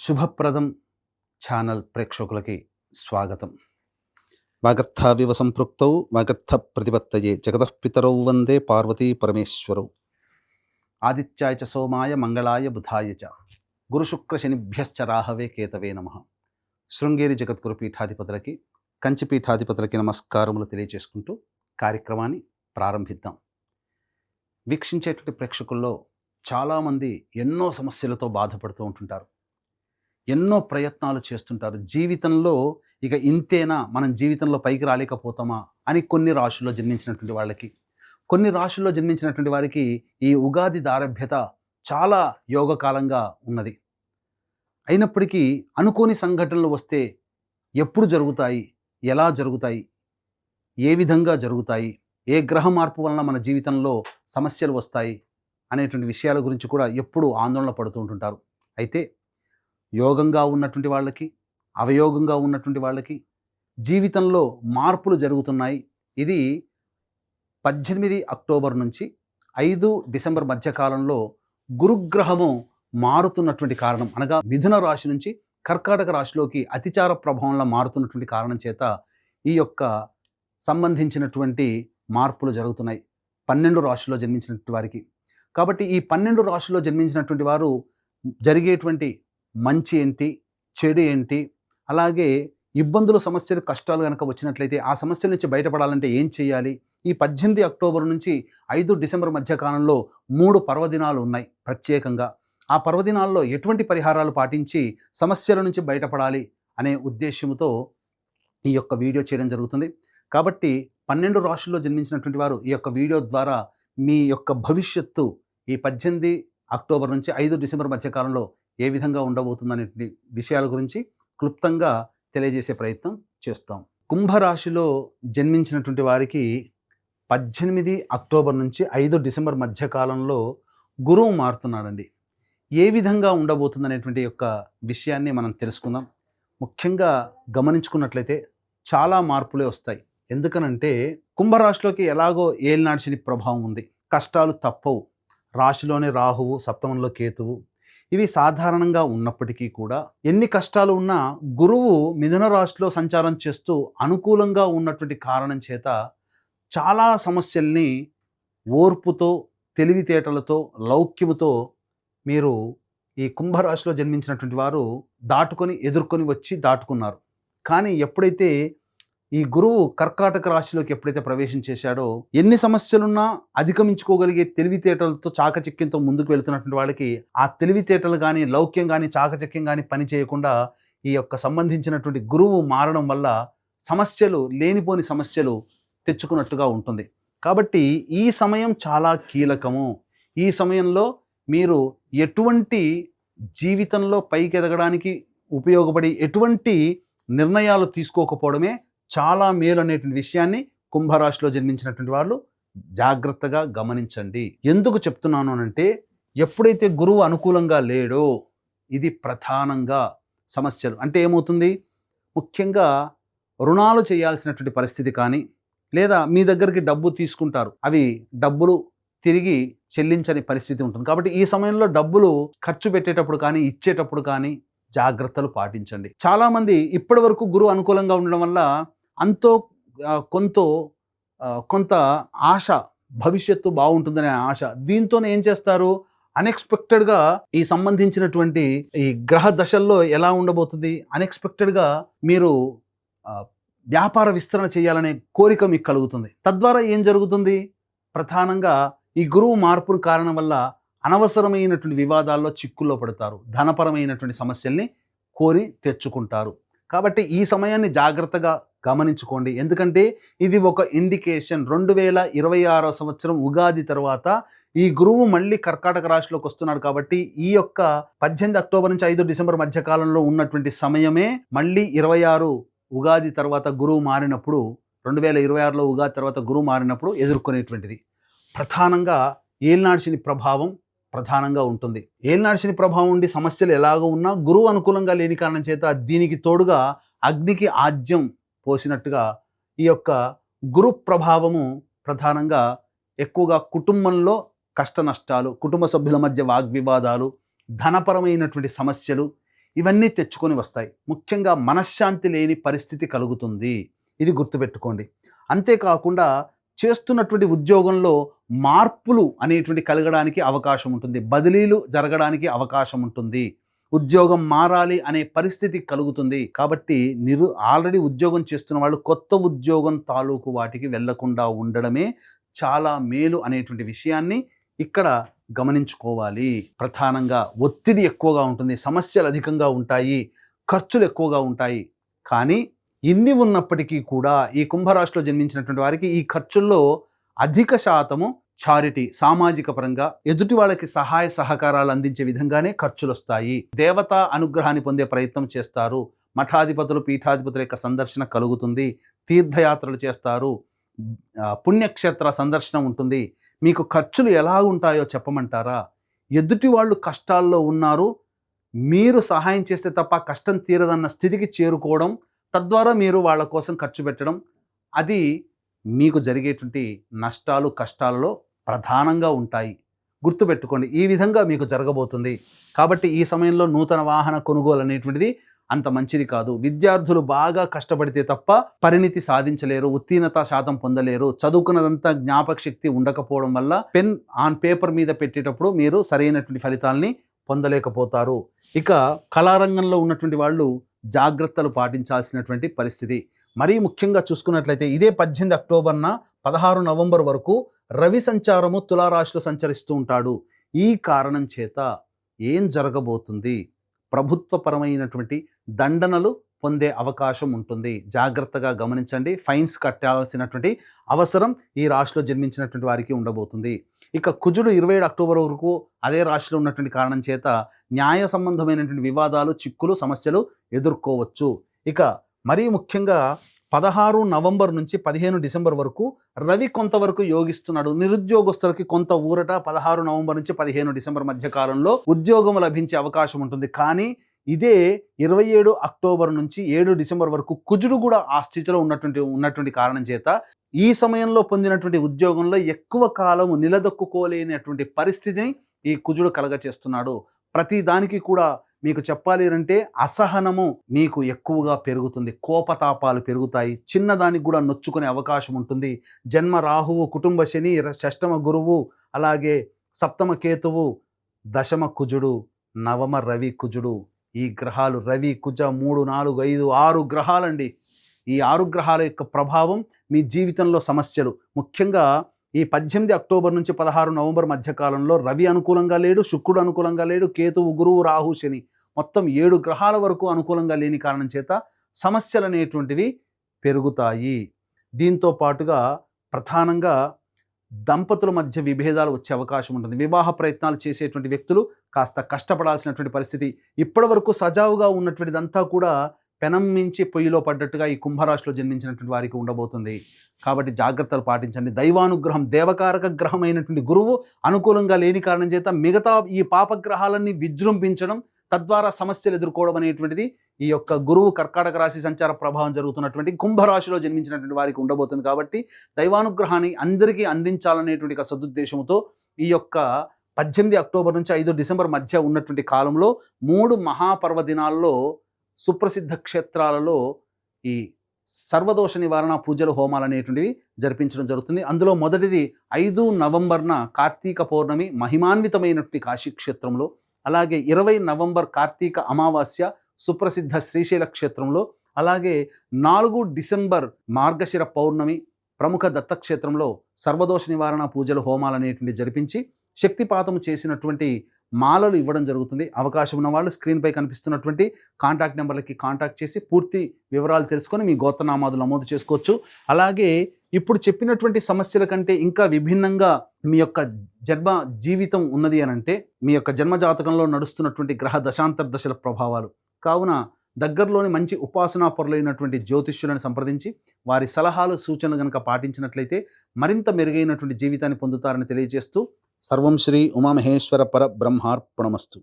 శుభప్రదం ఛానల్ ప్రేక్షకులకి స్వాగతం. వాగర్థావివ సంపృక్తౌ వాగర్థ ప్రతిపత్తయే జగతఃపితరౌ వందే పార్వతీ పరమేశ్వరౌ. ఆదిత్యాయ చ సోమాయ మంగళాయ బుధాయ చ గురుశుక్ర శనిభ్యశ్చ రాహవే కేతవే నమః. శృంగేరి జగద్గురు పీఠాధిపతులకి, కంచి పీఠాధిపతులకి నమస్కారములు తెలియజేసుకుంటూ కార్యక్రమాన్ని ప్రారంభిద్దాం. వీక్షించేటువంటి ప్రేక్షకుల్లో చాలామంది ఎన్నో సమస్యలతో బాధపడుతూ ఉంటుంటారు. ఎన్నో ప్రయత్నాలు చేస్తుంటారు. జీవితంలో ఇక ఇంతేనా, మనం జీవితంలో పైకి రాలేకపోతామా అని కొన్ని రాశుల్లో జన్మించినటువంటి వారికి ఈ ఉగాది దారభ్యత చాలా యోగకాలంగా ఉన్నది. అయినప్పటికీ అనుకోని సంఘటనలు వస్తే ఎప్పుడు జరుగుతాయి, ఎలా జరుగుతాయి, ఏ విధంగా జరుగుతాయి, ఏ గ్రహ మార్పు వలన మన జీవితంలో సమస్యలు వస్తాయి అనేటువంటి విషయాల గురించి కూడా ఎప్పుడు ఆందోళన పడుతూ ఉంటుంటారు. అయితే యోగంగా ఉన్నటువంటి వాళ్ళకి, అవయోగంగా ఉన్నటువంటి వాళ్ళకి జీవితంలో మార్పులు జరుగుతున్నాయి. ఇది 18 అక్టోబర్ నుంచి 5 డిసెంబర్ మధ్యకాలంలో గురుగ్రహము మారుతున్నటువంటి కారణం, అనగా మిథున రాశి నుంచి కర్కాటక రాశిలోకి అతిచార ప్రభావంలో మారుతున్నటువంటి కారణం చేత ఈ యొక్క సంబంధించినటువంటి మార్పులు జరుగుతున్నాయి 12 రాశుల్లో జన్మించినటువంటి వారికి. కాబట్టి ఈ 12 రాశుల్లో జన్మించినటువంటి వారు జరిగేటువంటి మంచి ఏంటి, చెడు ఏంటి, అలాగే ఇబ్బందులు, సమస్యలు, కష్టాలు కనుక వచ్చినట్లయితే ఆ సమస్యల నుంచి బయటపడాలంటే ఏం చేయాలి, ఈ 18 అక్టోబర్ నుంచి 5 డిసెంబర్ మధ్యకాలంలో 3 పర్వదినాలు ఉన్నాయి ప్రత్యేకంగా. ఆ పర్వదినాల్లో ఎటువంటి పరిహారాలు పాటించి సమస్యల నుంచి బయటపడాలి అనే ఉద్దేశంతో ఈ యొక్క వీడియో చేయడం జరుగుతుంది. కాబట్టి 12 రాశుల్లో జన్మించినటువంటి వారు ఈ యొక్క వీడియో ద్వారా మీ యొక్క భవిష్యత్తు ఈ 18 అక్టోబర్ నుంచి 5 డిసెంబర్ మధ్యకాలంలో ఏ విధంగా ఉండబోతుందనే విషయాల గురించి క్లుప్తంగా తెలియజేసే ప్రయత్నం చేస్తాం. కుంభరాశిలో జన్మించినటువంటి వారికి 18 అక్టోబర్ నుంచి 5 డిసెంబర్ మధ్యకాలంలో గురువు మారుతున్నాడండి. ఏ విధంగా ఉండబోతుందనేటువంటి యొక్క విషయాన్ని మనం తెలుసుకుందాం. ముఖ్యంగా గమనించుకున్నట్లయితే చాలా మార్పులే వస్తాయి. ఎందుకనంటే కుంభరాశిలోకి ఎలాగో ఏలినాటి శని ప్రభావం ఉంది, కష్టాలు తప్పవు. రాశిలోనే రాహువు, సప్తమంలో కేతువు, ఇవి సాధారణంగా ఉన్నప్పటికీ కూడా ఎన్ని కష్టాలు ఉన్నా గురువు మిథున రాశిలో సంచారం చేస్తూ అనుకూలంగా ఉన్నటువంటి కారణం చేత చాలా సమస్యల్ని ఓర్పుతో, తెలివితేటలతో, లౌక్యముతో మీరు ఈ కుంభరాశిలో జన్మించినటువంటి వారు ఎదుర్కొని వచ్చి దాటుకున్నారు. కానీ ఎప్పుడైతే ఈ గురువు కర్కాటక రాశిలోకి ఎప్పుడైతే ప్రవేశం చేశాడో, ఎన్ని సమస్యలున్నా అధిగమించుకోగలిగే తెలివితేటలతో, చాకచక్యంతో ముందుకు వెళుతున్నటువంటి వాళ్ళకి ఆ తెలివితేటలు కానీ, లౌక్యం కానీ, చాకచక్యం కానీ పని చేయకుండా ఈ యొక్క సంబంధించినటువంటి గురువు మారడం వల్ల సమస్యలు, లేనిపోని సమస్యలు తెచ్చుకున్నట్టుగా ఉంటుంది. కాబట్టి ఈ సమయం చాలా కీలకము. ఈ సమయంలో మీరు ఎటువంటి జీవితంలో పైకి ఎదగడానికి ఉపయోగపడి ఎటువంటి నిర్ణయాలు తీసుకోకపోవడమే చాలా మేలు అనేటువంటి విషయాన్ని కుంభరాశిలో జన్మించినటువంటి వాళ్ళు జాగ్రత్తగా గమనించండి. ఎందుకు చెప్తున్నాను అంటే, ఎప్పుడైతే గురువు అనుకూలంగా లేడో ఇది ప్రధానంగా సమస్యలు. అంటే ఏమవుతుంది, ముఖ్యంగా రుణాలు చేయాల్సినటువంటి పరిస్థితి కానీ, లేదా మీ దగ్గరికి డబ్బు తీసుకుంటారు, అవి డబ్బులు తిరిగి చెల్లించని పరిస్థితి ఉంటుంది. కాబట్టి ఈ సమయంలో డబ్బులు ఖర్చు పెట్టేటప్పుడు కానీ, ఇచ్చేటప్పుడు కానీ జాగ్రత్తలు పాటించండి. చాలామంది ఇప్పటి వరకు గురువు అనుకూలంగా ఉండడం వల్ల కొంత ఆశ, భవిష్యత్తు బాగుంటుందనే ఆశ, దీంతోనే ఏం చేస్తారు, అన్ఎక్స్పెక్టెడ్గా ఈ సంబంధించినటువంటి ఈ గ్రహ దశల్లో ఎలా ఉండబోతుంది, అన్ఎక్స్పెక్టెడ్గా మీరు వ్యాపార విస్తరణ చేయాలనే కోరిక మీకు కలుగుతుంది. తద్వారా ఏం జరుగుతుంది, ప్రధానంగా ఈ గురువు మార్పు కారణం వల్ల అనవసరమైనటువంటి వివాదాల్లో చిక్కుల్లో పడతారు, ధనపరమైనటువంటి సమస్యల్ని కోరి తెచ్చుకుంటారు. కాబట్టి ఈ సమయాన్ని జాగ్రత్తగా గమనించుకోండి. ఎందుకంటే ఇది ఒక ఇండికేషన్. 2026 సంవత్సరం ఉగాది తర్వాత ఈ గురువు మళ్ళీ కర్కాటక రాశిలోకి వస్తున్నాడు. కాబట్టి ఈ యొక్క 18 అక్టోబర్ నుంచి 5 డిసెంబర్ మధ్యకాలంలో ఉన్నటువంటి సమయమే మళ్ళీ 26 ఉగాది తర్వాత గురువు మారినప్పుడు, 2026లో ఉగాది తర్వాత గురువు మారినప్పుడు ఎదుర్కొనేటువంటిది. ప్రధానంగా ఏలినాటి శని ప్రభావం ప్రధానంగా ఉంటుంది. ఏలినాటి శని ప్రభావం ఉండి సమస్యలు ఎలాగో ఉన్నా గురువు అనుకూలంగా లేని కారణం చేత దీనికి తోడుగా అగ్నికి ఆజ్యం పోసినట్టుగా ఈ యొక్క గురు ప్రభావము ప్రధానంగా ఎక్కువగా కుటుంబంలో కష్ట నష్టాలు, కుటుంబ సభ్యుల మధ్య వాగ్వివాదాలు, ధనపరమైనటువంటి సమస్యలు, ఇవన్నీ తెచ్చుకొని వస్తాయి. ముఖ్యంగా మనశ్శాంతి లేని పరిస్థితి కలుగుతుంది. ఇది గుర్తుపెట్టుకోండి. అంతేకాకుండా చేస్తున్నటువంటి ఉద్యోగంలో మార్పులు అనేటువంటి కలగడానికి అవకాశం ఉంటుంది. బదిలీలు జరగడానికి అవకాశం ఉంటుంది. ఉద్యోగం మారాలి అనే పరిస్థితి కలుగుతుంది. కాబట్టి ఆల్రెడీ ఉద్యోగం చేస్తున్న వాళ్ళు కొత్త ఉద్యోగం తాలూకు వాటికి వెళ్లకుండా ఉండడమే చాలా మేలు అనేటువంటి విషయాన్ని ఇక్కడ గమనించుకోవాలి. ప్రధానంగా ఒత్తిడి ఎక్కువగా ఉంటుంది, సమస్యలు అధికంగా ఉంటాయి, ఖర్చులు ఎక్కువగా ఉంటాయి. కానీ ఇన్ని ఉన్నప్పటికీ కూడా ఈ కుంభరాశిలో జన్మించినటువంటి వారికి ఈ ఖర్చుల్లో అధిక శాతము చారిటీ, సామాజిక పరంగా ఎదుటి వాళ్ళకి సహాయ సహకారాలు అందించే విధంగానే ఖర్చులు వస్తాయి. దేవతా అనుగ్రహాన్ని పొందే ప్రయత్నం చేస్తారు. మఠాధిపతులు, పీఠాధిపతుల యొక్క సందర్శన కలుగుతుంది. తీర్థయాత్రలు చేస్తారు. పుణ్యక్షేత్ర సందర్శనం ఉంటుంది. మీకు ఖర్చులు ఎలా ఉంటాయో చెప్పమంటారా? ఎదుటి వాళ్ళు కష్టాల్లో ఉన్నారు, మీరు సహాయం చేస్తే తప్ప కష్టం తీరదన్న స్థితికి చేరుకోవడం, తద్వారా మీరు వాళ్ళ కోసం ఖర్చు పెట్టడం, అది మీకు జరిగేటువంటి నష్టాలు, కష్టాలలో ప్రధానంగా ఉంటాయి. గుర్తుపెట్టుకోండి, ఈ విధంగా మీకు జరగబోతుంది. కాబట్టి ఈ సమయంలో నూతన వాహన కొనుగోలు అనేటువంటిది అంత మంచిది కాదు. విద్యార్థులు బాగా కష్టపడితే తప్ప పరిణితి సాధించలేరు, ఉత్తీర్ణత శాతం పొందలేరు. చదువుకున్నదంతా జ్ఞాపక శక్తి ఉండకపోవడం వల్ల పెన్ ఆన్ పేపర్ మీద పెట్టేటప్పుడు మీరు సరైనటువంటి ఫలితాలని పొందలేకపోతారు. ఇక కళారంగంలో ఉన్నటువంటి వాళ్ళు జాగ్రత్తలు పాటించాల్సినటువంటి పరిస్థితి. మరీ ముఖ్యంగా చూసుకున్నట్లయితే ఇదే 18 అక్టోబర్న 16 నవంబర్ వరకు రవి సంచారము తులారాశిలో సంచరిస్తూ ఉంటాడు. ఈ కారణం చేత ఏం జరగబోతుంది? ప్రభుత్వపరమైనటువంటి దండనలు పొందే అవకాశం ఉంటుంది. జాగ్రత్తగా గమనించండి. ఫైన్స్ కట్టాల్సినటువంటి అవసరం ఈ రాశిలో జన్మించినటువంటి వారికి ఉండబోతుంది. ఇక కుజుడు 27 అక్టోబర్ వరకు అదే రాశిలో ఉన్నటువంటి కారణం చేత న్యాయ సంబంధమైనటువంటి వివాదాలు, చిక్కులు, సమస్యలు ఎదుర్కోవచ్చు. ఇక మరీ ముఖ్యంగా 16 నవంబర్ నుంచి 15 డిసెంబర్ వరకు రవి కొంతవరకు యోగిస్తున్నాడు. నిరుద్యోగస్తులకి కొంత ఊరట 16 నవంబర్ నుంచి 15 డిసెంబర్ మధ్య కాలంలో ఉద్యోగం లభించే అవకాశం ఉంటుంది. కానీ ఇదే 27 అక్టోబర్ నుంచి 7 డిసెంబర్ వరకు కుజుడు కూడా ఆ స్థితిలో ఉన్నటువంటి కారణం చేత ఈ సమయంలో పొందినటువంటి ఉద్యోగంలో ఎక్కువ కాలం నిలదొక్కుకోలేనటువంటి పరిస్థితిని ఈ కుజుడు కలగచేస్తున్నాడు. ప్రతి దానికి కూడా మీకు చెప్పాలి అంటే అసహనము మీకు ఎక్కువగా పెరుగుతుంది. కోపతాపాలు పెరుగుతాయి. చిన్నదానికి కూడా నొచ్చుకునే అవకాశం ఉంటుంది. జన్మ రాహువు, కుటుంబ శని, షష్టమ గురువు, అలాగే సప్తమ కేతువు, దశమ కుజుడు, నవమ రవి కుజుడు. ఈ గ్రహాలు రవి, కుజ 3, 4, 5, 6 గ్రహాలండి. ఈ 6 గ్రహాల యొక్క ప్రభావం మీ జీవితంలో సమస్యలు. ముఖ్యంగా ఈ 18 అక్టోబర్ నుంచి 16 నవంబర్ మధ్యకాలంలో రవి అనుకూలంగా లేడు, శుక్రుడు అనుకూలంగా లేడు, కేతువు, గురువు, రాహు, శని మొత్తం 7 గ్రహాల వరకు అనుకూలంగా లేని కారణం చేత సమస్యలు అనేటువంటివి పెరుగుతాయి. దీంతో పాటుగా ప్రధానంగా దంపతుల మధ్య విభేదాలు వచ్చే అవకాశం ఉంటుంది. వివాహ ప్రయత్నాలు చేసేటువంటి వ్యక్తులు కాస్త కష్టపడాల్సినటువంటి పరిస్థితి. ఇప్పటి వరకు సజావుగా ఉన్నటువంటిదంతా కూడా పెనం మించి పొయ్యిలో పడ్డట్టుగా ఈ కుంభరాశిలో జన్మించినటువంటి వారికి ఉండబోతుంది. కాబట్టి జాగ్రత్తలు పాటించండి. దైవానుగ్రహం, దేవకారక గ్రహం అయినటువంటి గురువు అనుకూలంగా లేని కారణం చేత మిగతా ఈ పాపగ్రహాలన్నీ విజృంభించడం, తద్వారా సమస్యలు ఎదుర్కోవడం అనేటువంటిది ఈ యొక్క గురువు కర్కాటక రాశి సంచార ప్రభావం జరుగుతున్నటువంటి కుంభరాశిలో జన్మించినటువంటి వారికి ఉండబోతుంది. కాబట్టి దైవానుగ్రహాన్ని అందరికీ అందించాలనేటువంటి సదుద్దేశంతో ఈ యొక్క 18 అక్టోబర్ నుంచి 5 డిసెంబర్ మధ్య ఉన్నటువంటి కాలంలో 3 మహాపర్వదినాల్లో సుప్రసిద్ధ క్షేత్రాలలో ఈ సర్వదోష నివారణ పూజలు, హోమాలు అనేటువంటివి జరిపించడం జరుగుతుంది. అందులో మొదటిది 5 నవంబర్న కార్తీక పౌర్ణమి మహిమాన్వితమైనటువంటి కాశీక్షేత్రంలో, అలాగే 20 నవంబర్ కార్తీక అమావాస్య సుప్రసిద్ధ శ్రీశైల క్షేత్రంలో, అలాగే 4 డిసెంబర్ మార్గశిర పౌర్ణమి ప్రముఖ దత్తక్షేత్రంలో సర్వదోష నివారణ పూజలు, హోమాలు అనేటువంటి జరిపించి శక్తిపాతం చేసినటువంటి మాలలు ఇవ్వడం జరుగుతుంది. అవకాశం ఉన్న వాళ్ళు స్క్రీన్పై కనిపిస్తున్నటువంటి కాంటాక్ట్ నెంబర్లకి కాంటాక్ట్ చేసి పూర్తి వివరాలు తెలుసుకొని మీ గోత్రనామాదులు నమోదు చేసుకోవచ్చు. అలాగే ఇప్పుడు చెప్పినటువంటి సమస్యల కంటే ఇంకా విభిన్నంగా మీ యొక్క జన్మ జీవితం ఉన్నది అని అంటే మీ యొక్క జన్మజాతకంలో నడుస్తున్నటువంటి గ్రహ దశాంతర్దశల ప్రభావాలు. కావున దగ్గరలోని మంచి ఉపాసనా పరులైనటువంటి జ్యోతిష్యులను సంప్రదించి వారి సలహాలు, సూచనలు కనుక పాటించినట్లయితే మరింత మెరుగైనటువంటి జీవితాన్ని పొందుతారని తెలియజేస్తూ సర్వం శ్రీ ఉమామహేశ్వర పరబ్రహ్మార్పణమస్తు.